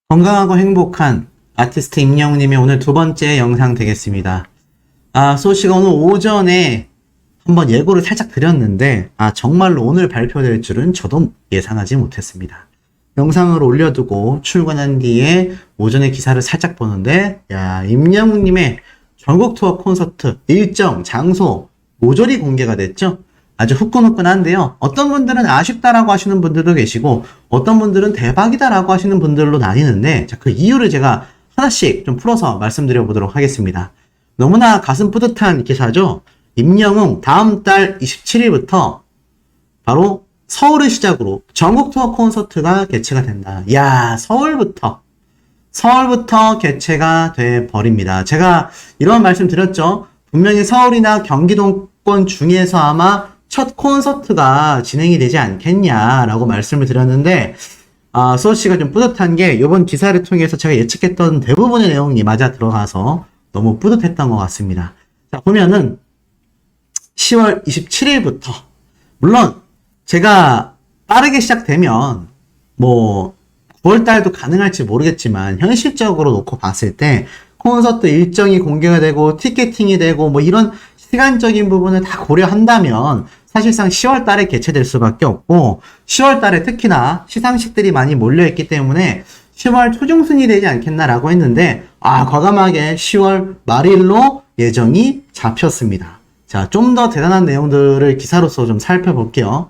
건강하고 행복한 아티스트 임영웅님의 오늘 두 번째 영상 되겠습니다. 소씨가 오늘 오전에 한번 예고를 살짝 드렸는데, 정말로 오늘 발표될 줄은 저도 예상하지 못했습니다. 영상을 올려두고 출근한 뒤에 오전에 기사를 살짝 보는데, 임영웅님의 전국 투어 콘서트 일정, 장소 모조리 공개가 됐죠? 아주 후끈후끈한데요. 어떤 분들은 아쉽다라고 하시는 분들도 계시고 어떤 분들은 대박이다라고 하시는 분들로 나뉘는데, 그 이유를 제가 하나씩 좀 풀어서 말씀드려 보도록 하겠습니다. 너무나 가슴 뿌듯한 기사죠. 임영웅 다음 달 27일부터 바로 서울을 시작으로 전국 투어 콘서트가 개최가 된다. 서울부터 개최가 돼 버립니다. 제가 이런 말씀 드렸죠. 분명히 서울이나 경기도권 중에서 아마 첫 콘서트가 진행이 되지 않겠냐라고 말씀을 드렸는데, 수호씨가 좀 뿌듯한 게 이번 기사를 통해서 제가 예측했던 대부분의 내용이 맞아 들어가서 너무 뿌듯했던 것 같습니다. 자, 보면은 10월 27일부터 물론 제가 빠르게 시작되면 9월달도 가능할지 모르겠지만 현실적으로 놓고 봤을 때 콘서트 일정이 공개가 되고 티켓팅이 되고 이런 시간적인 부분을 다 고려한다면 사실상 10월 달에 개최될 수밖에 없고, 10월 달에 특히나 시상식들이 많이 몰려있기 때문에 10월 초중순이 되지 않겠나라고 했는데, 과감하게 10월 말일로 예정이 잡혔습니다. 자, 좀 더 대단한 내용들을 기사로서 좀 살펴볼게요.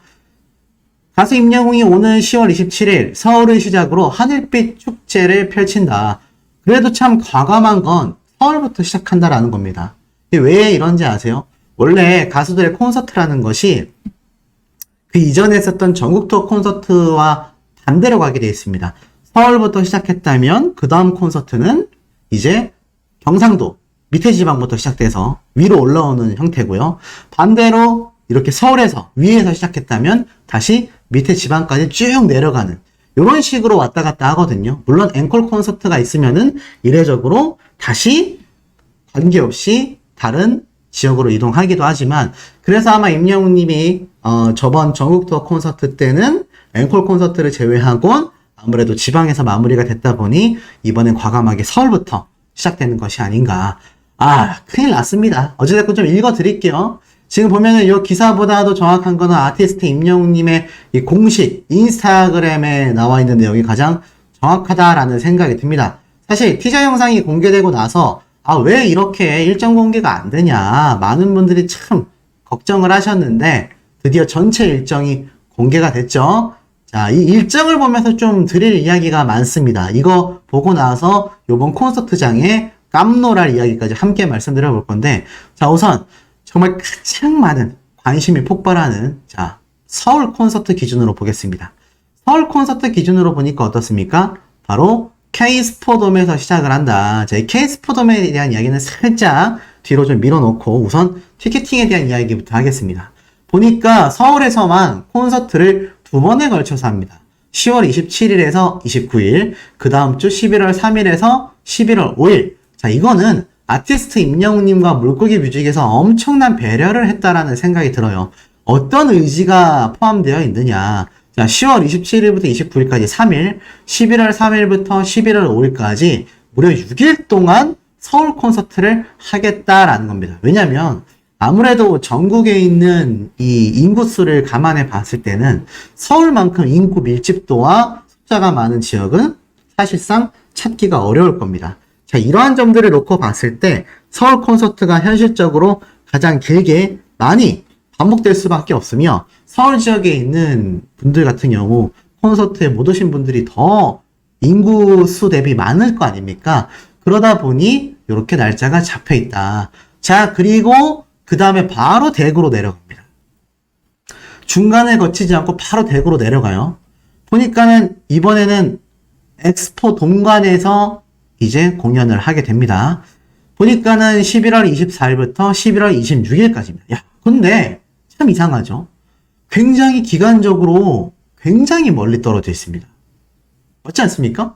가수 임영웅이 오는 10월 27일 서울을 시작으로 하늘빛 축제를 펼친다. 그래도 참 과감한 건 서울부터 시작한다라는 겁니다. 왜 이런지 아세요? 원래 가수들의 콘서트라는 것이 그 이전에 했었던 전국 투어 콘서트와 반대로 가게 되어 있습니다. 서울부터 시작했다면 그 다음 콘서트는 이제 경상도 밑에 지방부터 시작돼서 위로 올라오는 형태고요. 반대로 이렇게 서울에서 위에서 시작했다면 다시 밑에 지방까지 쭉 내려가는 이런 식으로 왔다 갔다 하거든요. 물론 앵콜 콘서트가 있으면은 이례적으로 다시 관계없이 다른 지역으로 이동하기도 하지만, 그래서 아마 임영웅님이 저번 전국 투어 콘서트 때는 앵콜 콘서트를 제외하곤 아무래도 지방에서 마무리가 됐다 보니 이번엔 과감하게 서울부터 시작되는 것이 아닌가. 큰일 났습니다. 어찌됐건 좀 읽어드릴게요. 지금 보면은 이 기사보다도 정확한 거는 아티스트 임영웅님의 이 공식 인스타그램에 나와 있는 내용이 가장 정확하다라는 생각이 듭니다. 사실 티저 영상이 공개되고 나서 왜 이렇게 일정 공개가 안 되냐, 많은 분들이 참 걱정을 하셨는데 드디어 전체 일정이 공개가 됐죠. 자, 이 일정을 보면서 좀 드릴 이야기가 많습니다. 이거 보고 나서 요번 콘서트장의 깜놀할 이야기까지 함께 말씀드려 볼 건데, 자, 우선 정말 가장 많은 관심이 폭발하는 서울 콘서트 기준으로 보겠습니다. 서울 콘서트 기준으로 보니까 어떻습니까? 바로 K스포돔에서 시작을 한다. 자, 이 K스포돔에 대한 이야기는 살짝 뒤로 좀 밀어놓고 우선 티켓팅에 대한 이야기부터 하겠습니다. 보니까 서울에서만 콘서트를 두 번에 걸쳐서 합니다. 10월 27일에서 29일, 그 다음 주 11월 3일에서 11월 5일. 자, 이거는 아티스트 임영웅님과 물고기 뮤직에서 엄청난 배려를 했다라는 생각이 들어요. 어떤 의지가 포함되어 있느냐. 자, 10월 27일부터 29일까지 3일, 11월 3일부터 11월 5일까지 무려 6일 동안 서울 콘서트를 하겠다라는 겁니다. 왜냐면 아무래도 전국에 있는 이 인구수를 감안해 봤을 때는 서울만큼 인구 밀집도와 숫자가 많은 지역은 사실상 찾기가 어려울 겁니다. 자, 이러한 점들을 놓고 봤을 때 서울 콘서트가 현실적으로 가장 길게 많이 반복될 수밖에 없으며, 서울 지역에 있는 분들 같은 경우 콘서트에 못 오신 분들이 더 인구수 대비 많을 거 아닙니까? 그러다 보니 이렇게 날짜가 잡혀 있다. 자, 그리고 그 다음에 바로 대구로 내려갑니다. 중간에 거치지 않고 바로 대구로 내려가요. 보니까는 이번에는 엑스포 동관에서 이제 공연을 하게 됩니다. 보니까는 11월 24일부터 11월 26일까지입니다. 근데 참 이상하죠? 굉장히 기간적으로 굉장히 멀리 떨어져 있습니다. 맞지 않습니까?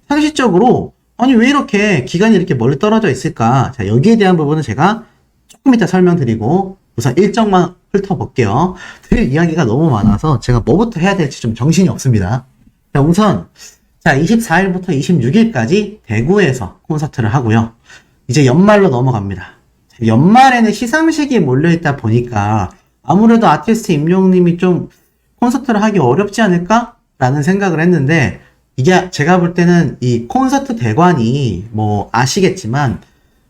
상식적으로 왜 이렇게 기간이 이렇게 멀리 떨어져 있을까? 자, 여기에 대한 부분은 제가 조금 이따 설명드리고 우선 일정만 훑어볼게요. 드릴 이야기가 너무 많아서 제가 뭐부터 해야 될지 좀 정신이 없습니다. 자, 우선 자, 24일부터 26일까지 대구에서 콘서트를 하고요. 이제 연말로 넘어갑니다. 연말에는 시상식이 몰려있다 보니까 아무래도 아티스트 임영웅님이 좀 콘서트를 하기 어렵지 않을까? 라는 생각을 했는데, 이게 제가 볼 때는 이 콘서트 대관이 뭐 아시겠지만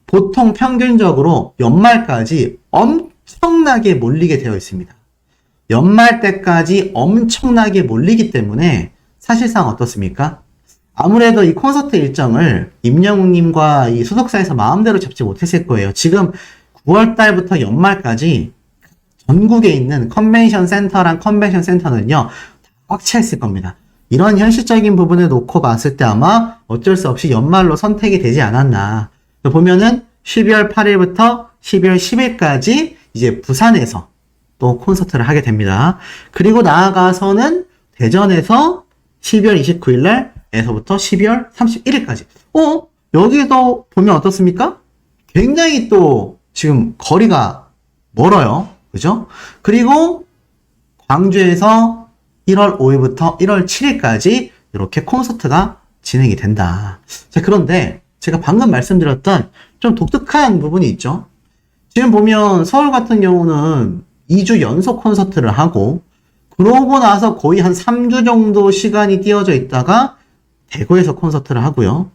보통 평균적으로 연말까지 엄청나게 몰리게 되어 있습니다. 연말 때까지 엄청나게 몰리기 때문에 사실상 어떻습니까? 아무래도 이 콘서트 일정을 임영웅님과 이 소속사에서 마음대로 잡지 못했을 거예요. 지금 9월달부터 연말까지 전국에 있는 컨벤션 센터랑 컨벤션 센터는요, 꽉 차 있을 겁니다. 이런 현실적인 부분을 놓고 봤을 때 아마 어쩔 수 없이 연말로 선택이 되지 않았나. 보면은 12월 8일부터 12월 10일까지 이제 부산에서 또 콘서트를 하게 됩니다. 그리고 나아가서는 대전에서 12월 29일 날에서부터 12월 31일까지. 여기도 보면 어떻습니까? 굉장히 또 지금 거리가 멀어요. 그죠? 그리고 광주에서 1월 5일부터 1월 7일까지 이렇게 콘서트가 진행이 된다. 자, 그런데 제가 방금 말씀드렸던 좀 독특한 부분이 있죠. 지금 보면 서울 같은 경우는 2주 연속 콘서트를 하고, 그러고 나서 거의 한 3주 정도 시간이 띄어져 있다가 대구에서 콘서트를 하고요.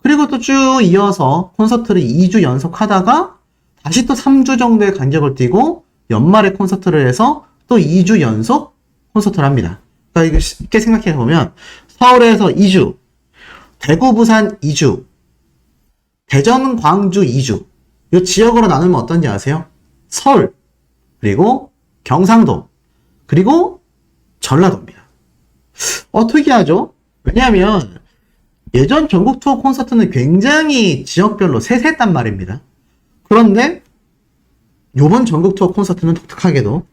그리고 또 쭉 이어서 콘서트를 2주 연속 하다가 다시 또 3주 정도의 간격을 띄고 연말에 콘서트를 해서 또 2주 연속 콘서트를 합니다. 그러니까 이거 쉽게 생각해 보면 서울에서 2주, 대구, 부산 2주, 대전, 광주 2주. 이 지역으로 나누면 어떤지 아세요? 서울, 그리고 경상도, 그리고 전라도입니다. 특이하죠? 왜냐하면 예전 전국 투어 콘서트는 굉장히 지역별로 세세했단 말입니다. 그런데 이번 전국 투어 콘서트는 독특하게도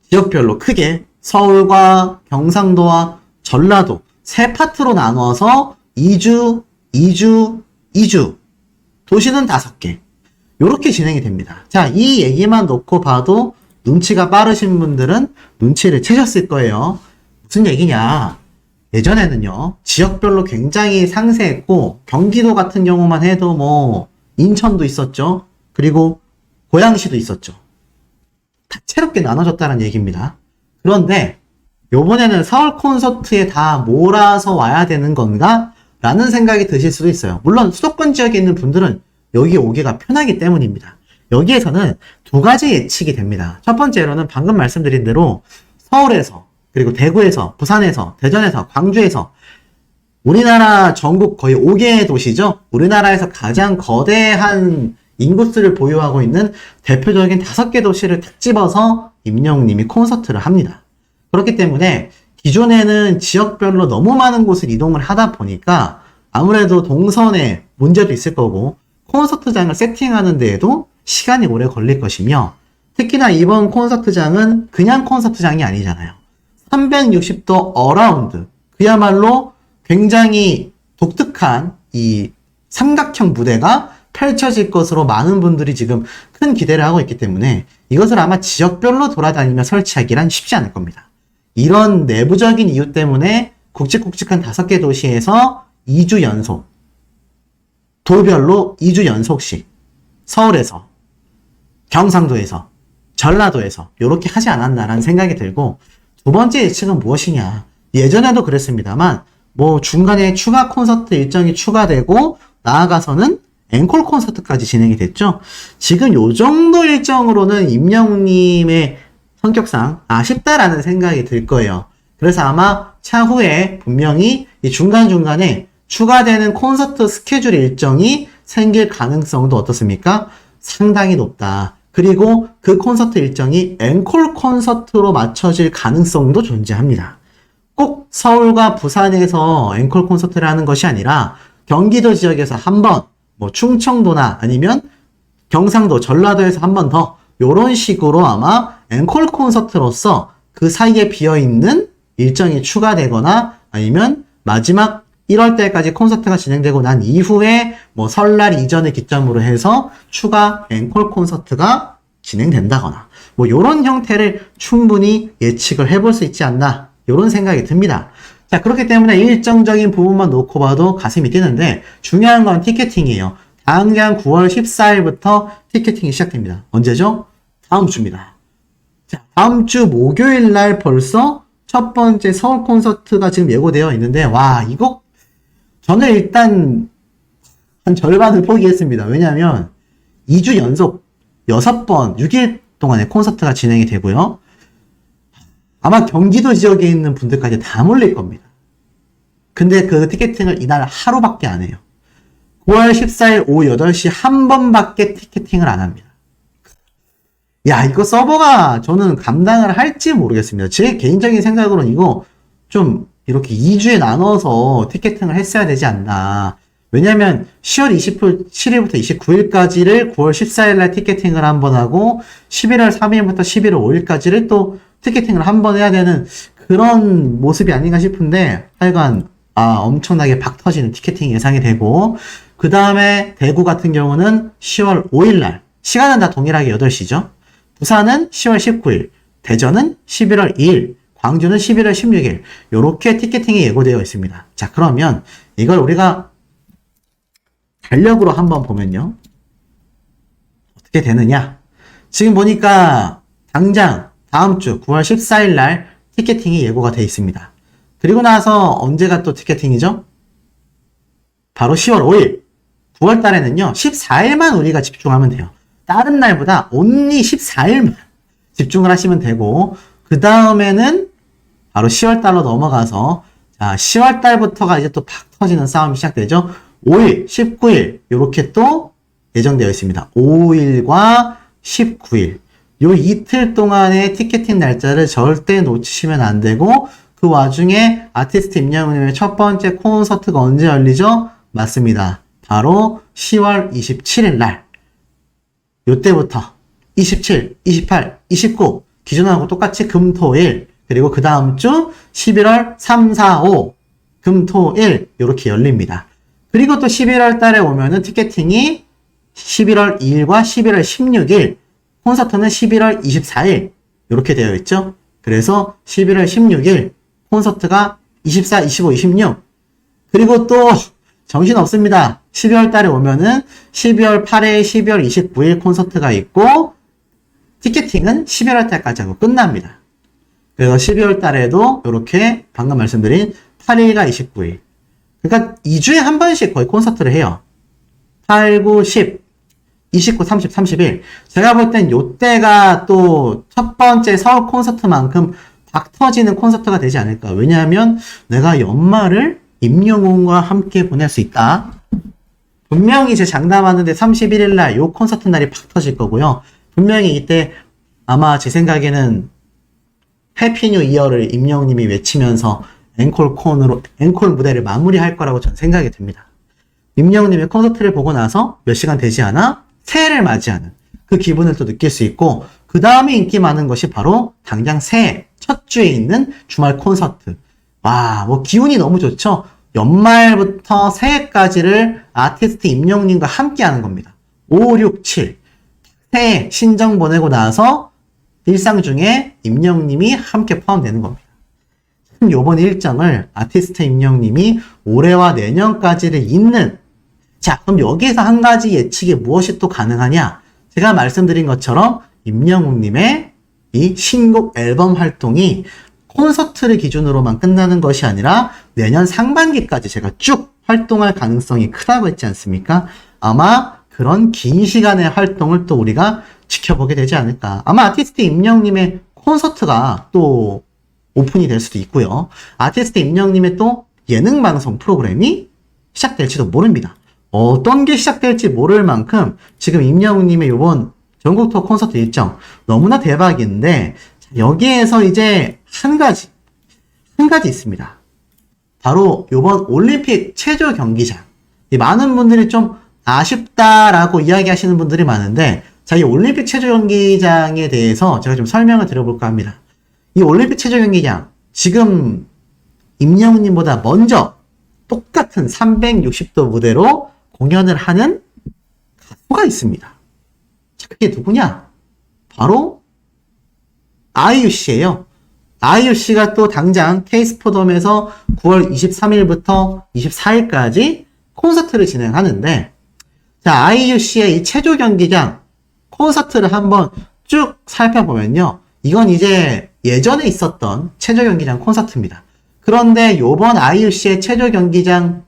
지역별로 크게 서울과 경상도와 전라도 세 파트로 나눠서 2주, 2주, 2주, 도시는 5개. 이렇게 진행이 됩니다. 자, 이 얘기만 놓고 봐도 눈치가 빠르신 분들은 눈치를 채셨을 거예요. 무슨 얘기냐? 예전에는요, 지역별로 굉장히 상세했고, 경기도 같은 경우만 해도 뭐, 인천도 있었죠. 그리고 고양시도 있었죠. 다채롭게 나눠졌다는 얘기입니다. 그런데 요번에는 서울 콘서트에 다 몰아서 와야 되는 건가? 라는 생각이 드실 수도 있어요. 물론 수도권 지역에 있는 분들은 여기 오기가 편하기 때문입니다. 여기에서는 두 가지 예측이 됩니다. 첫 번째로는 방금 말씀드린 대로 서울에서, 그리고 대구에서, 부산에서, 대전에서, 광주에서 우리나라 전국 거의 5개의 도시죠. 우리나라에서 가장 거대한 인구수를 보유하고 있는 대표적인 5개 도시를 딱 집어서 임영웅님이 콘서트를 합니다. 그렇기 때문에 기존에는 지역별로 너무 많은 곳을 이동을 하다 보니까 아무래도 동선에 문제도 있을 거고 콘서트장을 세팅하는 데에도 시간이 오래 걸릴 것이며, 특히나 이번 콘서트장은 그냥 콘서트장이 아니잖아요. 360도 어라운드, 그야말로 굉장히 독특한 이 삼각형 무대가 펼쳐질 것으로 많은 분들이 지금 큰 기대를 하고 있기 때문에 이것을 아마 지역별로 돌아다니며 설치하기란 쉽지 않을 겁니다. 이런 내부적인 이유 때문에 굵직굵직한 5개 도시에서 2주 연속, 도별로 2주 연속씩 서울에서, 경상도에서, 전라도에서 이렇게 하지 않았나라는 생각이 들고, 두 번째 예측은 무엇이냐. 예전에도 그랬습니다만 뭐 중간에 추가 콘서트 일정이 추가되고 나아가서는 앵콜 콘서트까지 진행이 됐죠. 지금 요 정도 일정으로는 임영웅님의 성격상 아쉽다라는 생각이 들 거예요. 그래서 아마 차후에 분명히 이 중간중간에 추가되는 콘서트 스케줄 일정이 생길 가능성도 어떻습니까? 상당히 높다. 그리고 그 콘서트 일정이 앵콜 콘서트로 맞춰질 가능성도 존재합니다. 꼭 서울과 부산에서 앵콜 콘서트를 하는 것이 아니라 경기도 지역에서 한 번, 뭐 충청도나 아니면 경상도, 전라도에서 한 번 더, 요런 식으로 아마 앵콜 콘서트로서 그 사이에 비어있는 일정이 추가되거나 아니면 마지막 1월 달까지 콘서트가 진행되고 난 이후에 뭐 설날 이전을 기점으로 해서 추가 앵콜 콘서트가 진행된다거나 뭐 요런 형태를 충분히 예측을 해볼 수 있지 않나, 요런 생각이 듭니다. 자, 그렇기 때문에 일정적인 부분만 놓고 봐도 가슴이 뛰는데 중요한 건 티켓팅이에요. 당장 9월 14일부터 티켓팅이 시작됩니다. 언제죠? 다음 주입니다. 자, 다음 주 목요일 날 벌써 첫 번째 서울 콘서트가 지금 예고되어 있는데, 와, 이거 저는 일단 한 절반을 포기했습니다. 왜냐하면 2주 연속 6번, 6일 동안의 콘서트가 진행이 되고요. 아마 경기도 지역에 있는 분들까지 다 몰릴 겁니다. 근데 그 티켓팅을 이날 하루밖에 안 해요. 9월 14일 오후 8시 한 번밖에 티켓팅을 안 합니다. 야, 이거 서버가 저는 감당을 할지 모르겠습니다. 제 개인적인 생각으로는 이거 좀 이렇게 2주에 나눠서 티켓팅을 했어야 되지 않나. 왜냐면 10월 27일부터 29일까지를 9월 14일 날 티켓팅을 한 번 하고 11월 3일부터 11월 5일까지를 또 티켓팅을 한 번 해야 되는 그런 모습이 아닌가 싶은데, 하여간 엄청나게 박 터지는 티켓팅 예상이 되고, 그 다음에 대구 같은 경우는 10월 5일 날, 시간은 다 동일하게 8시죠. 부산은 10월 19일, 대전은 11월 2일, 광주는 11월 16일, 요렇게 티켓팅이 예고되어 있습니다. 자, 그러면 이걸 우리가 달력으로 한번 보면요. 어떻게 되느냐? 지금 보니까 당장 다음 주 9월 14일 날 티켓팅이 예고가 되어 있습니다. 그리고 나서 언제가 또 티켓팅이죠? 바로 10월 5일. 9월 달에는요, 14일만 우리가 집중하면 돼요. 다른 날보다 only 14일만 집중을 하시면 되고, 그 다음에는 바로 10월 달로 넘어가서, 자, 10월 달부터가 이제 또 팍 터지는 싸움이 시작되죠. 5일, 19일, 요렇게 또 예정되어 있습니다. 5일과 19일. 요 이틀 동안의 티켓팅 날짜를 절대 놓치시면 안 되고, 그 와중에 아티스트 임영웅님의 첫 번째 콘서트가 언제 열리죠? 맞습니다. 바로 10월 27일 날. 요때부터 27, 28, 29 기존하고 똑같이 금, 토, 일, 그리고 그 다음 주 11월 3, 4, 5 금, 토, 일 요렇게 열립니다. 그리고 또 11월 달에 오면은 티켓팅이 11월 2일과 11월 16일, 콘서트는 11월 24일 이렇게 되어 있죠. 그래서 11월 16일 콘서트가 24, 25, 26. 그리고 또 정신없습니다. 12월 달에 오면은 12월 8일, 12월 29일 콘서트가 있고, 티켓팅은 11월 달까지 하고 끝납니다. 그래서 12월 달에도 이렇게 방금 말씀드린 8일과 29일. 그러니까 2주에 한 번씩 거의 콘서트를 해요. 8, 9, 10, 29, 30, 31. 제가 볼 땐 요때가 또 첫 번째 서울 콘서트만큼 박 터지는 콘서트가 되지 않을까. 왜냐하면 내가 연말을 임영웅과 함께 보낼 수 있다. 분명히 제 장담하는데 31일 날 요 콘서트 날이 팍 터질 거고요. 분명히 이때 아마 제 생각에는 해피 뉴 이어를 임영웅님이 외치면서 앵콜 무대를 마무리할 거라고 저는 생각이 듭니다. 임영웅님의 콘서트를 보고 나서 몇 시간 되지 않아 새해를 맞이하는 그 기분을 또 느낄 수 있고, 그 다음에 인기 많은 것이 바로 당장 새해 첫 주에 있는 주말 콘서트. 와, 뭐 기운이 너무 좋죠? 연말부터 새해까지를 아티스트 임영웅님과 함께 하는 겁니다. 5, 6, 7. 새해 신정 보내고 나서 일상 중에 임영웅님이 함께 포함되는 겁니다. 요번 일정을 아티스트 임영웅님이 올해와 내년까지를 잇는, 자, 그럼 여기에서 한 가지 예측이 무엇이 또 가능하냐? 제가 말씀드린 것처럼 임영웅님의 이 신곡 앨범 활동이 콘서트를 기준으로만 끝나는 것이 아니라 내년 상반기까지 제가 쭉 활동할 가능성이 크다고 했지 않습니까? 아마 그런 긴 시간의 활동을 또 우리가 지켜보게 되지 않을까. 아마 아티스트 임영웅님의 콘서트가 또 오픈이 될 수도 있고요. 아티스트 임영웅님의 또 예능 방송 프로그램이 시작될지도 모릅니다. 어떤 게 시작될지 모를 만큼 지금 임영웅님의 이번 전국 투어 콘서트 일정 너무나 대박인데, 여기에서 이제 한 가지 있습니다. 바로 이번 올림픽 체조 경기장. 많은 분들이 좀 아쉽다라고 이야기하시는 분들이 많은데, 자, 이 올림픽 체조 경기장에 대해서 제가 좀 설명을 드려볼까 합니다. 이 올림픽 체조 경기장, 지금 임영웅님보다 먼저 똑같은 360도 무대로 공연을 하는 가수가 있습니다. 자, 그게 누구냐? 바로 아이유 씨예요. 아이유 씨가 또 당장 K스포덤에서 9월 23일부터 24일까지 콘서트를 진행하는데, 자, 아이유 씨의 이 체조 경기장 콘서트를 한번 쭉 살펴보면요. 이건 이제 예전에 있었던 체조 경기장 콘서트입니다. 그런데 요번 아이유 씨의 체조 경기장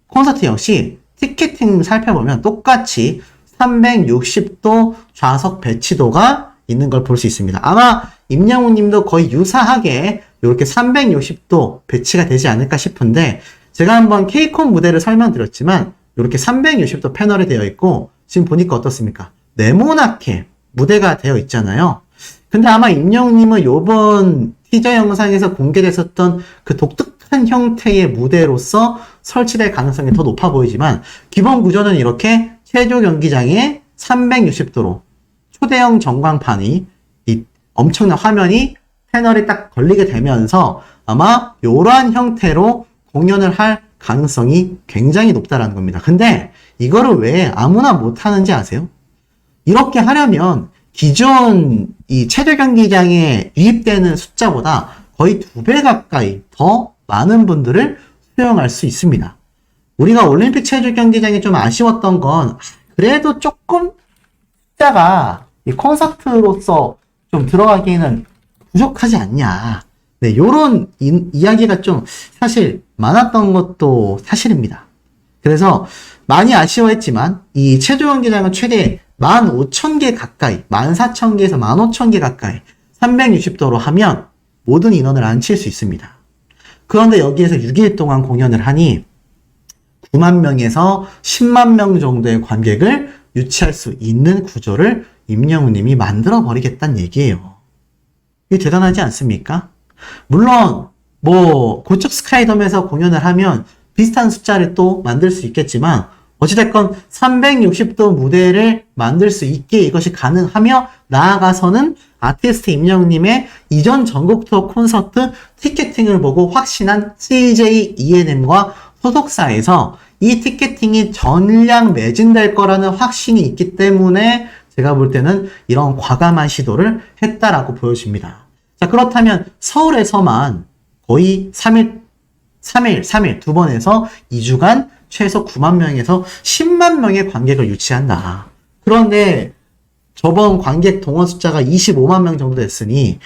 콘서트 역시 티켓팅 살펴보면 똑같이 360도 좌석 배치도가 있는 걸 볼 수 있습니다. 아마 임영웅 님도 거의 유사하게 이렇게 360도 배치가 되지 않을까 싶은데, 제가 한번 K콘 무대를 설명드렸지만 이렇게 360도 패널이 되어 있고, 지금 보니까 어떻습니까? 네모나게 무대가 되어 있잖아요. 근데 아마 임영웅 님은 요번 티저 영상에서 공개됐었던 그 독특한 형태의 무대로서 설치될 가능성이 더 높아 보이지만, 기본 구조는 이렇게 체조 경기장에 360도로 초대형 전광판이, 이 엄청난 화면이 패널이 딱 걸리게 되면서 아마 이러한 형태로 공연을 할 가능성이 굉장히 높다라는 겁니다. 근데 이거를 왜 아무나 못하는지 아세요? 이렇게 하려면 기존 이 체조 경기장에 유입되는 숫자보다 거의 2배 가까이 더 많은 분들을 수용할 수 있습니다. 우리가 올림픽 체조 경기장이 좀 아쉬웠던 건 그래도 조금 숫자가 이 콘서트로서 좀 들어가기에는 부족하지 않냐. 네, 요런 이야기가 좀 사실 많았던 것도 사실입니다. 그래서 많이 아쉬워했지만 이 체조 경기장은 최대 15,000개 가까이, 14,000개에서 15,000개 가까이 360도로 하면 모든 인원을 앉힐 수 있습니다. 그런데 여기에서 6일 동안 공연을 하니 9만 명에서 10만 명 정도의 관객을 유치할 수 있는 구조를 임영웅 님이 만들어 버리겠다는 얘기예요. 이게 대단하지 않습니까? 물론 뭐 고척 스카이돔에서 공연을 하면 비슷한 숫자를 또 만들 수 있겠지만, 어찌됐건 360도 무대를 만들 수 있게 이것이 가능하며, 나아가서는 아티스트 임영웅 님의 이전 전국 투어 콘서트 티켓팅을 보고 확신한 CJ ENM과 소속사에서 이 티켓팅이 전량 매진될 거라는 확신이 있기 때문에 제가 볼 때는 이런 과감한 시도를 했다라고 보여집니다. 자, 그렇다면 서울에서만 거의 3일 두 번에서 2주간 최소 9만 명에서 10만 명의 관객을 유치한다. 그런데 저번 관객 동원 숫자가 25만 명 정도 됐으니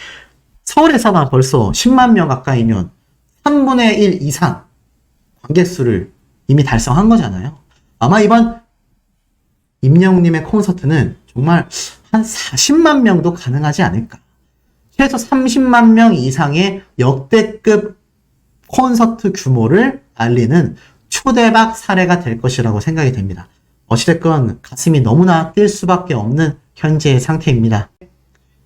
서울에서만 벌써 10만 명 가까이면 3분의 1 이상 관객 수를 이미 달성한 거잖아요. 아마 이번 임영웅님의 콘서트는 정말 한 40만 명도 가능하지 않을까. 최소 30만 명 이상의 역대급 콘서트 규모를 알리는 초대박 사례가 될 것이라고 생각이 됩니다. 어찌됐건 가슴이 너무나 뛸 수밖에 없는 현재의 상태입니다.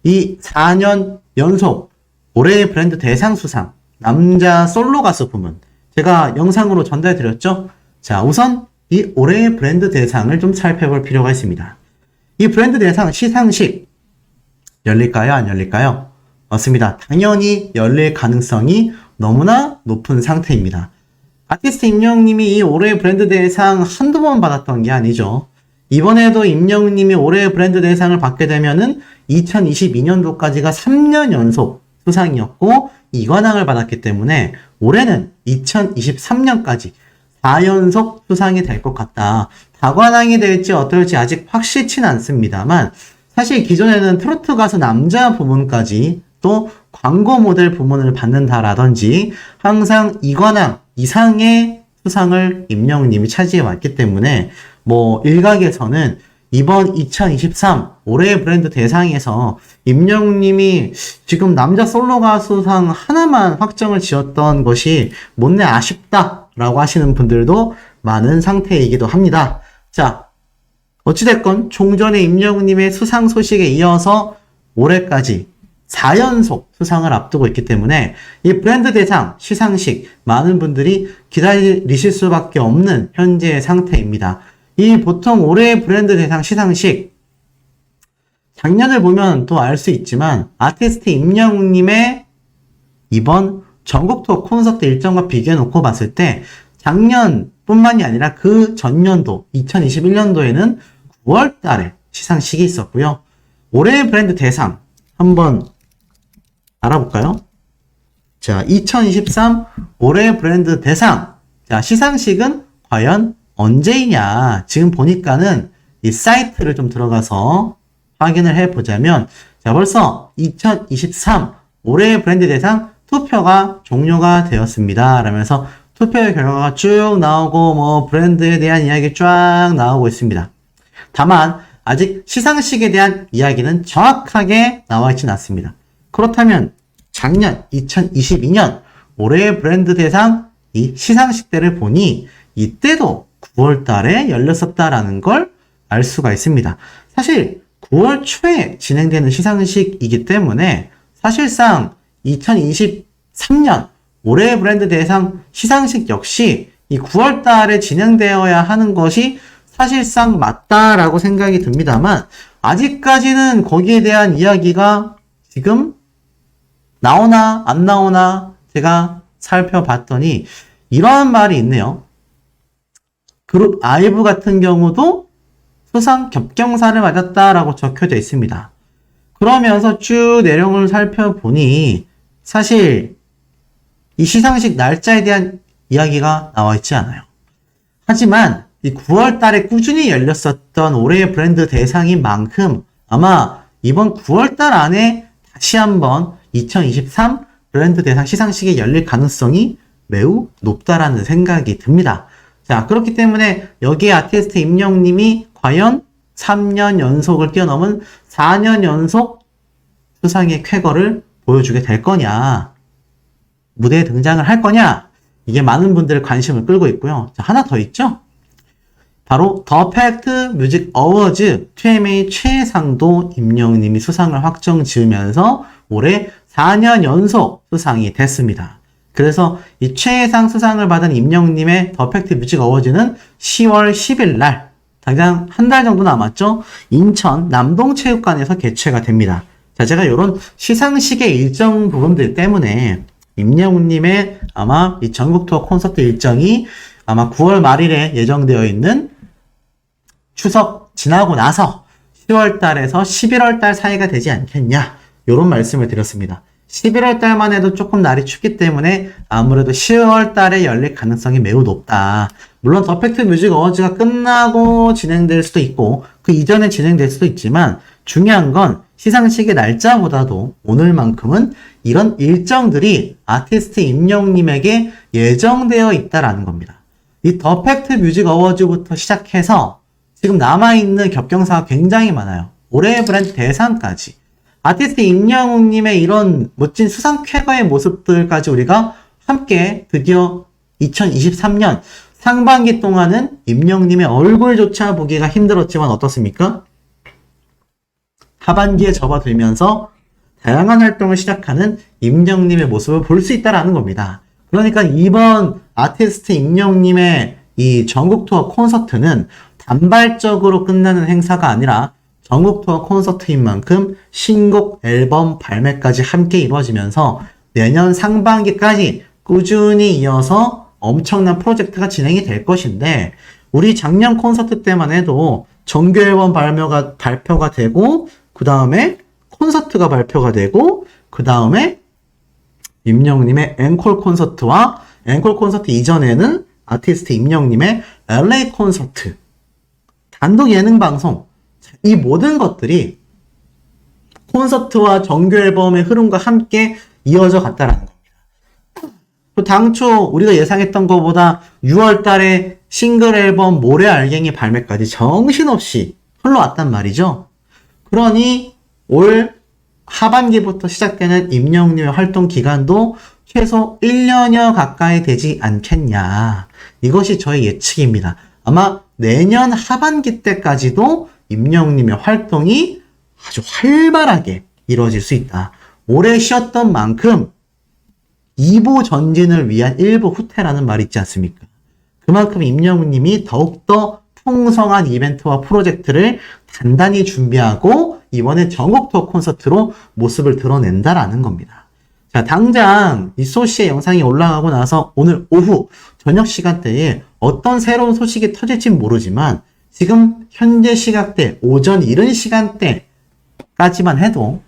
이 4년 연속 올해의 브랜드 대상 수상 남자 솔로 가수 부문, 제가 영상으로 전달드렸죠? 자, 우선 이 올해의 브랜드 대상을 좀 살펴볼 필요가 있습니다. 이 브랜드 대상 시상식 열릴까요? 안 열릴까요? 맞습니다. 당연히 열릴 가능성이 너무나 높은 상태입니다. 아티스트 임영웅 님이 이 올해의 브랜드 대상 한두 번 받았던 게 아니죠. 이번에도 임영웅 님이 올해의 브랜드 대상을 받게 되면은 2022년도까지가 3년 연속 수상이었고 이관왕을 받았기 때문에 올해는 2023년까지 4연속 수상이 될 것 같다. 다관왕이 될지 어떨지 아직 확실치는 않습니다만, 사실 기존에는 트로트 가수 남자 부문까지 또 광고 모델 부문을 받는다라든지 항상 이관왕 이상의 수상을 임영웅 님이 차지해 왔기 때문에 뭐 일각에서는 이번 2023 올해의 브랜드 대상에서 임영웅 님이 지금 남자 솔로 가수상 하나만 확정을 지었던 것이 못내 아쉽다라고 하시는 분들도 많은 상태이기도 합니다. 자, 어찌됐건 종전의 임영웅 님의 수상 소식에 이어서 올해까지 4연속 수상을 앞두고 있기 때문에 이 브랜드 대상 시상식 많은 분들이 기다리실 수밖에 없는 현재의 상태입니다. 이 보통 올해의 브랜드 대상 시상식 작년을 보면 또 알 수 있지만 아티스트 임영웅 님의 이번 전국 투어 콘서트 일정과 비교해 놓고 봤을 때 작년뿐만이 아니라 그 전년도 2021년도에는 9월 달에 시상식이 있었고요. 올해의 브랜드 대상 한번 알아볼까요? 자, 2023 올해 브랜드 대상. 자, 시상식은 과연 언제이냐? 지금 보니까는 이 사이트를 좀 들어가서 확인을 해보자면, 자, 벌써 2023 올해 브랜드 대상 투표가 종료가 되었습니다. 라면서 투표의 결과가 쭉 나오고, 뭐, 브랜드에 대한 이야기 쫙 나오고 있습니다. 다만, 아직 시상식에 대한 이야기는 정확하게 나와 있지는 않습니다. 그렇다면, 작년 2022년 올해의 브랜드 대상 이 시상식 때를 보니, 이때도 9월 달에 열렸었다라는 걸 알 수가 있습니다. 사실 9월 초에 진행되는 시상식이기 때문에 사실상 2023년 올해의 브랜드 대상 시상식 역시 이 9월 달에 진행되어야 하는 것이 사실상 맞다라고 생각이 듭니다만, 아직까지는 거기에 대한 이야기가 지금 나오나 안 나오나 제가 살펴봤더니 이러한 말이 있네요. 그룹 아이브 같은 경우도 수상 겹경사를 맞았다라고 적혀져 있습니다. 그러면서 쭉 내용을 살펴보니 사실 이 시상식 날짜에 대한 이야기가 나와 있지 않아요. 하지만 이 9월 달에 꾸준히 열렸었던 올해의 브랜드 대상인 만큼 아마 이번 9월 달 안에 다시 한번 2023 브랜드 대상 시상식이 열릴 가능성이 매우 높다라는 생각이 듭니다. 자, 그렇기 때문에 여기에 아티스트 임영님이 과연 3년 연속을 뛰어넘은 4년 연속 수상의 쾌거를 보여주게 될 거냐, 무대에 등장을 할 거냐, 이게 많은 분들의 관심을 끌고 있고요. 자, 하나 더 있죠? 바로 더 팩트 뮤직 어워즈 TMA 최상도 임영님이 수상을 확정 지으면서 올해 4년 연속 수상이 됐습니다. 그래서 이 최상 수상을 받은 임영님의 더 팩트 뮤직 어워즈는 10월 10일 날, 당장 한 달 정도 남았죠? 인천 남동체육관에서 개최가 됩니다. 자, 제가 이런 시상식의 일정 부분들 때문에 임영웅님의 아마 이 전국 투어 콘서트 일정이 아마 9월 말일에 예정되어 있는 추석 지나고 나서 10월 달에서 11월 달 사이가 되지 않겠냐, 이런 말씀을 드렸습니다. 11월 달만 해도 조금 날이 춥기 때문에 아무래도 10월 달에 열릴 가능성이 매우 높다. 물론 더 팩트 뮤직 어워즈가 끝나고 진행될 수도 있고 그 이전에 진행될 수도 있지만, 중요한 건 시상식의 날짜보다도 오늘만큼은 이런 일정들이 아티스트 임영웅님에게 예정되어 있다라는 겁니다. 이 더 팩트 뮤직 어워즈부터 시작해서 지금 남아있는 겹경사가 굉장히 많아요. 올해의 브랜드 대상까지. 아티스트 임영웅님의 이런 멋진 수상 쾌거의 모습들까지 우리가 함께 드디어 2023년 상반기 동안은 임영웅님의 얼굴조차 보기가 힘들었지만 어떻습니까? 하반기에 접어들면서 다양한 활동을 시작하는 임영웅님의 모습을 볼 수 있다는 겁니다. 그러니까 이번 아티스트 임영웅님의 이 전국 투어 콘서트는 단발적으로 끝나는 행사가 아니라 전국 투어 콘서트인 만큼 신곡 앨범 발매까지 함께 이루어지면서 내년 상반기까지 꾸준히 이어서 엄청난 프로젝트가 진행이 될 것인데, 우리 작년 콘서트 때만 해도 정규 앨범 발표가 되고, 그 다음에 콘서트가 발표가 되고, 그 다음에 임영웅님의 앵콜 콘서트와 앵콜 콘서트 이전에는 아티스트 임영웅님의 LA 콘서트, 단독 예능 방송, 이 모든 것들이 콘서트와 정규 앨범의 흐름과 함께 이어져 갔다라는 겁니다. 당초 우리가 예상했던 것보다 6월 달에 싱글 앨범 모래 알갱이 발매까지 정신없이 흘러왔단 말이죠. 그러니 올 하반기부터 시작되는 임영웅님의 활동 기간도 최소 1년여 가까이 되지 않겠냐. 이것이 저의 예측입니다. 아마 내년 하반기 때까지도 임영웅님의 활동이 아주 활발하게 이루어질 수 있다. 오래 쉬었던 만큼 2부 전진을 위한 1부 후퇴라는 말이 있지 않습니까? 그만큼 임영웅님이 더욱더 풍성한 이벤트와 프로젝트를 단단히 준비하고 이번에 전국 투어 콘서트로 모습을 드러낸다라는 겁니다. 자, 당장 이 소시의 영상이 올라가고 나서 오늘 오후 저녁 시간대에 어떤 새로운 소식이 터질진 모르지만, 지금 현재 시각대 오전 이른 시간대까지만 해도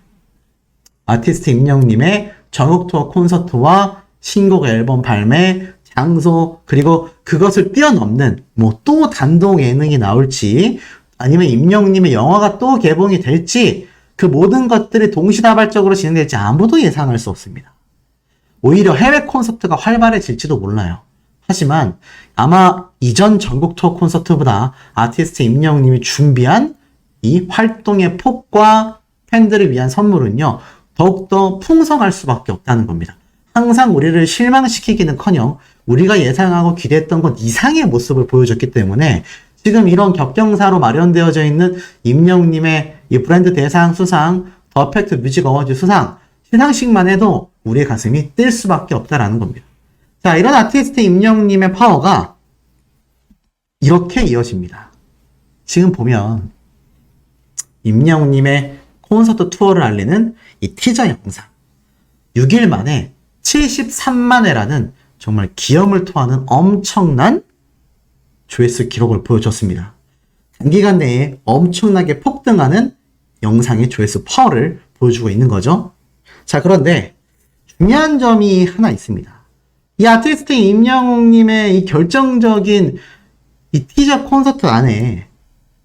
아티스트 임영웅님의 전국 투어 콘서트와 신곡 앨범 발매, 장소, 그리고 그것을 뛰어넘는 뭐 또 단독 예능이 나올지 아니면 임영웅님의 영화가 또 개봉이 될지 그 모든 것들이 동시다발적으로 진행될지 아무도 예상할 수 없습니다. 오히려 해외 콘서트가 활발해질지도 몰라요. 하지만 아마 이전 전국 투어 콘서트보다 아티스트 임영웅님이 준비한 이 활동의 폭과 팬들을 위한 선물은요, 더욱더 풍성할 수밖에 없다는 겁니다. 항상 우리를 실망시키기는커녕 우리가 예상하고 기대했던 것 이상의 모습을 보여줬기 때문에 지금 이런 격경사로 마련되어져 있는 임영웅님의 이 브랜드 대상 수상, 더 팩트 뮤직 어워즈 수상, 시상식만 해도 우리의 가슴이 뛸 수밖에 없다라는 겁니다. 자, 이런 아티스트 임영웅님의 파워가 이렇게 이어집니다. 지금 보면 임영웅님의 콘서트 투어를 알리는 이 티저 영상 6일 만에 73만 회라는 정말 기염을 토하는 엄청난 조회수 기록을 보여줬습니다. 단기간 내에 엄청나게 폭등하는 영상의 조회수 파워를 보여주고 있는 거죠. 자, 그런데 중요한 점이 하나 있습니다. 이 아티스트 임영웅님의 이 결정적인 이 티저 콘서트 안에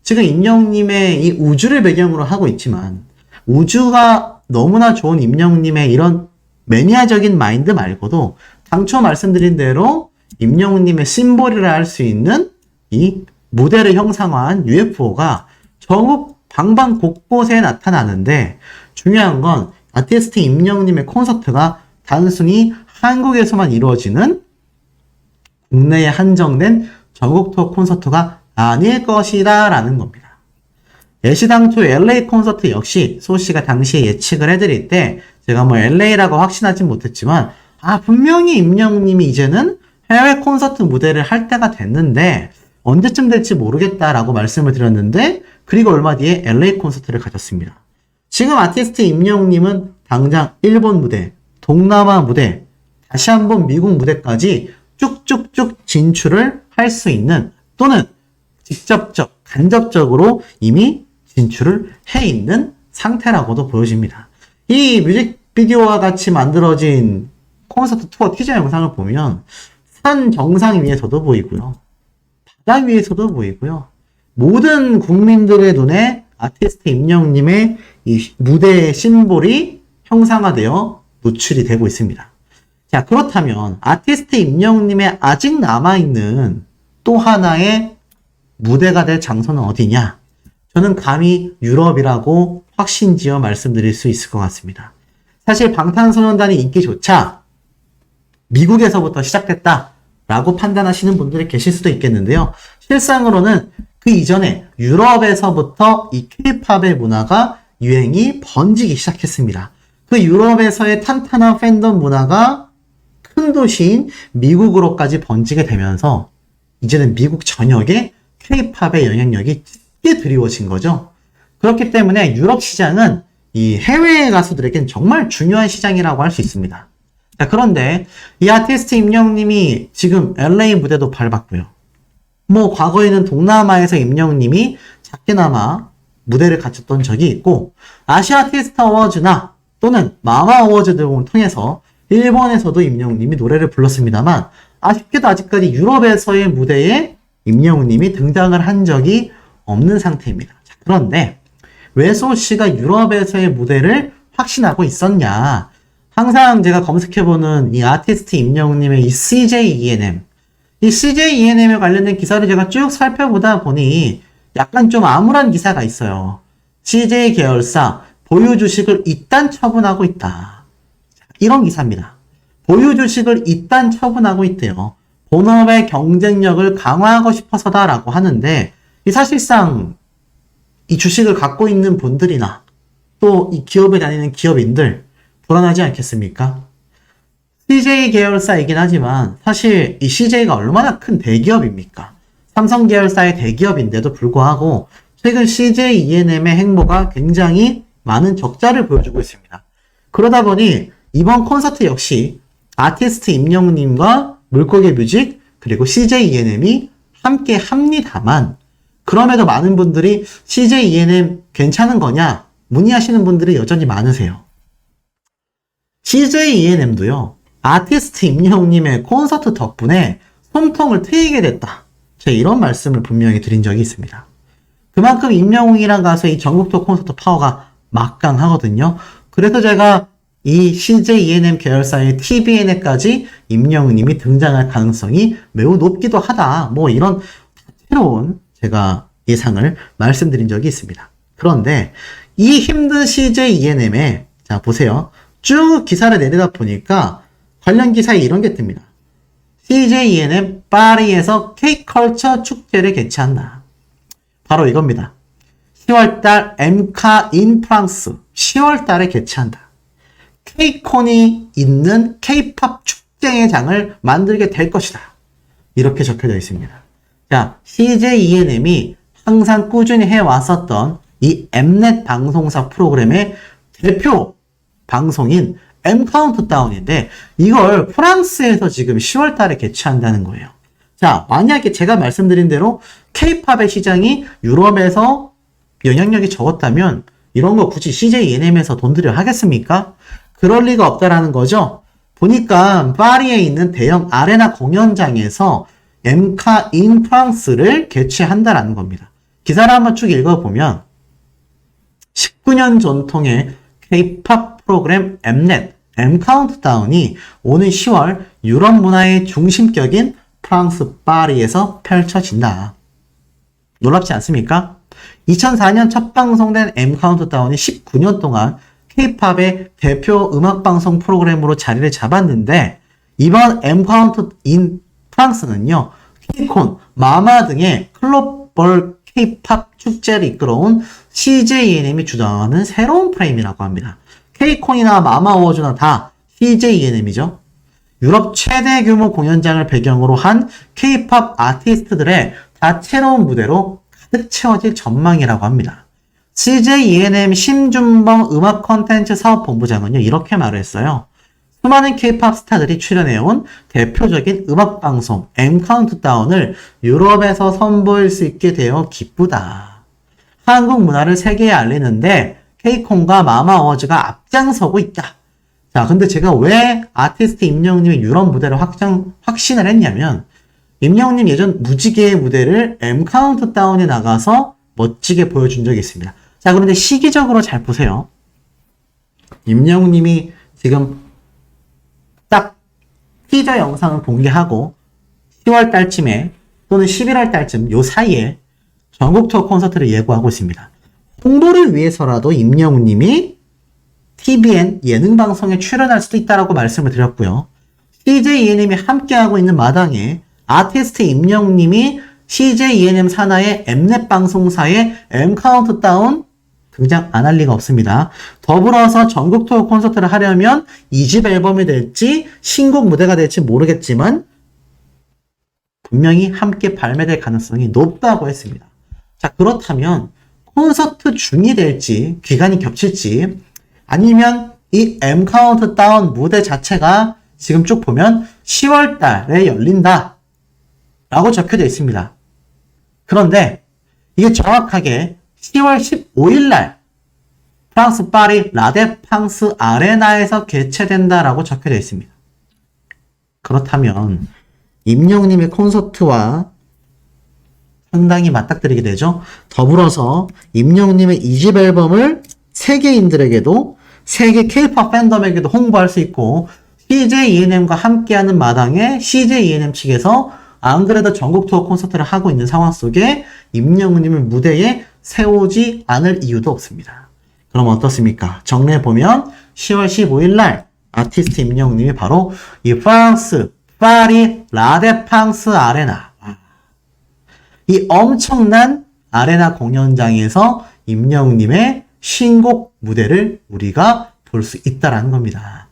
지금 임영웅님의 이 우주를 배경으로 하고 있지만 우주가 너무나 좋은 임영웅님의 이런 매니아적인 마인드 말고도 당초 말씀드린 대로 임영웅님의 심볼이라 할 수 있는 이 모델을 형상화한 UFO가 전국 방방 곳곳에 나타나는데 중요한 건 아티스트 임영웅님의 콘서트가 단순히 한국에서만 이루어지는 국내에 한정된 전국 투어 콘서트가 아닐 것이다 라는 겁니다. 예시당초 LA 콘서트 역시 소씨가 당시에 예측을 해드릴 때 제가 뭐 LA라고 확신하진 못했지만 분명히 임영웅님이 이제는 해외 콘서트 무대를 할 때가 됐는데 언제쯤 될지 모르겠다라고 말씀을 드렸는데 그리고 얼마 뒤에 LA 콘서트를 가졌습니다. 지금 아티스트 임영웅님은 당장 일본 무대, 동남아 무대, 다시 한번 미국 무대까지 쭉쭉쭉 진출을 할 수 있는 또는 직접적, 간접적으로 이미 진출을 해 있는 상태라고도 보여집니다. 이 뮤직비디오와 같이 만들어진 콘서트 투어 티저 영상을 보면 산 정상 위에서도 보이고요. 바다 위에서도 보이고요. 모든 국민들의 눈에 아티스트 임영웅님의 이 무대의 심볼이 형상화되어 노출이 되고 있습니다. 자, 그렇다면 아티스트 임영웅님의 아직 남아있는 또 하나의 무대가 될 장소는 어디냐? 저는 감히 유럽이라고 확신지어 말씀드릴 수 있을 것 같습니다. 사실 방탄소년단의 인기조차 미국에서부터 시작됐다라고 판단하시는 분들이 계실 수도 있겠는데요. 실상으로는 그 이전에 유럽에서부터 이 K-팝의 문화가 유행이 번지기 시작했습니다. 그 유럽에서의 탄탄한 팬덤 문화가 큰 도시인 미국으로까지 번지게 되면서 이제는 미국 전역에 K-팝의 영향력이 꽤 드리워진 거죠. 그렇기 때문에 유럽 시장은 이 해외 가수들에겐 정말 중요한 시장이라고 할 수 있습니다. 자, 그런데 이 아티스트 임영웅님이 지금 LA 무대도 밟았고요. 뭐 과거에는 동남아에서 임영웅님이 작게나마 무대를 갖췄던 적이 있고 아시아 아티스트 어워즈나 또는 마마 어워즈 등을 통해서 일본에서도 임영웅님이 노래를 불렀습니다만 아쉽게도 아직까지 유럽에서의 무대에 임영웅님이 등장을 한 적이 없는 상태입니다. 자, 그런데 왜 소씨가 유럽에서의 무대를 확신하고 있었냐? 항상 제가 검색해보는 이 아티스트 임영웅님의 이 CJ ENM 이 CJ ENM에 관련된 기사를 제가 쭉 살펴보다 보니 약간 좀 암울한 기사가 있어요. CJ 계열사 보유 주식을 이딴 처분하고 있다. 이런 기사입니다. 보유 주식을 이딴 처분하고 있대요. 본업의 경쟁력을 강화하고 싶어서다라고 하는데 이 사실상 이 주식을 갖고 있는 분들이나 또 이 기업에 다니는 기업인들 불안하지 않겠습니까? CJ 계열사이긴 하지만 사실 이 CJ가 얼마나 큰 대기업입니까? 삼성 계열사의 대기업인데도 불구하고 최근 CJ ENM의 행보가 굉장히 많은 적자를 보여주고 있습니다. 그러다 보니 이번 콘서트 역시 아티스트 임영웅님과 물고기 뮤직 그리고 CJ ENM이 함께 합니다만 그럼에도 많은 분들이 CJ ENM 괜찮은 거냐 문의하시는 분들이 여전히 많으세요. CJ ENM도요. 아티스트 임영웅님의 콘서트 덕분에 숨통을 트이게 됐다. 제가 이런 말씀을 분명히 드린 적이 있습니다. 그만큼 임영웅이란 가수의 이 전국 투어 콘서트 파워가 막강하거든요. 그래서 제가 이 CJ ENM 계열사의 TVN에까지 임영웅님이 등장할 가능성이 매우 높기도 하다. 뭐 이런 새로운 제가 예상을 말씀드린 적이 있습니다. 그런데 이 힘든 CJ ENM에 자 보세요. 쭉 기사를 내리다 보니까 관련 기사에 이런 게 뜹니다. CJ ENM 파리에서 K-컬처 축제를 개최한다. 바로 이겁니다. 10월달 엠카 인 프랑스 10월달에 개최한다. K-콘이 있는 K-팝 축제의 장을 만들게 될 것이다. 이렇게 적혀져 있습니다. 자, CJ ENM이 항상 꾸준히 해왔었던 이 엠넷 방송사 프로그램의 대표 방송인 M카운트다운인데 이걸 프랑스에서 지금 10월 달에 개최한다는 거예요. 자, 만약에 제가 말씀드린 대로 K-팝의 시장이 유럽에서 영향력이 적었다면 이런 거 굳이 CJ ENM에서 돈 들여 하겠습니까? 그럴 리가 없다라는 거죠. 보니까 파리에 있는 대형 아레나 공연장에서 엠카 인 프랑스를 개최한다라는 겁니다. 기사를 한번 쭉 읽어보면 19년 전통의 K-팝 프로그램 엠넷, M카운트다운이 오는 10월 유럽 문화의 중심격인 프랑스 파리에서 펼쳐진다. 놀랍지 않습니까? 2004년 첫 방송된 M카운트다운이 19년 동안 K-팝의 대표 음악방송 프로그램으로 자리를 잡았는데 이번 M카운트 인 프랑스는요. K-콘, 마마 등의 글로벌 K-팝 축제를 이끌어온 CJ ENM이 주장하는 새로운 프레임이라고 합니다. K-콘이나 마마 어워즈나 다 CJ ENM이죠. 유럽 최대 규모 공연장을 배경으로 한 K-팝 아티스트들의 다채로운 무대로 가득 채워질 전망이라고 합니다. CJ ENM 심준범 음악 콘텐츠 사업본부장은요, 이렇게 말을 했어요. 수많은 K-팝 스타들이 출연해온 대표적인 음악방송 M카운트다운을 유럽에서 선보일 수 있게 되어 기쁘다. 한국 문화를 세계에 알리는데 K-콘과 마마 어워즈가 앞장서고 있다. 자, 근데 제가 왜 아티스트 임영웅님의 유럽 무대를 확신을 했냐면 임영웅님 예전 무지개의 무대를 M카운트다운에 나가서 멋지게 보여준 적이 있습니다. 자, 그런데 시기적으로 잘 보세요. 임영웅님이 지금 딱 티저 영상을 공개하고 10월 달쯤에 또는 11월 달쯤 요 사이에 전국 투어 콘서트를 예고하고 있습니다. 홍보를 위해서라도 임영웅님이 TVN 예능방송에 출연할 수도 있다라고 말씀을 드렸고요. CJ ENM이 함께하고 있는 마당에 아티스트 임영웅님이 CJ ENM 산하의 엠넷 방송사의 M카운트다운 등장 안 할 리가 없습니다. 더불어서 전국 투어 콘서트를 하려면 2집 앨범이 될지 신곡 무대가 될지 모르겠지만 분명히 함께 발매될 가능성이 높다고 했습니다. 자, 그렇다면 콘서트 중이 될지 기간이 겹칠지 아니면 이 M카운트다운 무대 자체가 지금 쭉 보면 10월 달에 열린다 라고 적혀져 있습니다. 그런데 이게 정확하게 10월 15일 날 프랑스 파리 라데팡스 아레나에서 개최된다라고 적혀져 있습니다. 그렇다면 임영웅님의 콘서트와 상당히 맞닥뜨리게 되죠. 더불어서 임영웅님의 2집 앨범을 세계인들에게도 세계 K-팝 팬덤에게도 홍보할 수 있고 CJ ENM과 함께하는 마당에 CJ ENM 측에서 안 그래도 전국 투어 콘서트를 하고 있는 상황 속에 임영웅님을 무대에 세우지 않을 이유도 없습니다. 그럼 어떻습니까? 정리해보면 10월 15일 날 아티스트 임영웅님이 바로 이 프랑스 파리 라데팡스 아레나 이 엄청난 아레나 공연장에서 임영웅님의 신곡 무대를 우리가 볼 수 있다라는 겁니다.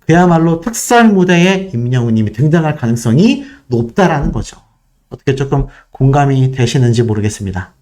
그야말로 특설 무대에 임영웅님이 등장할 가능성이 높다라는 거죠. 어떻게 조금 공감이 되시는지 모르겠습니다.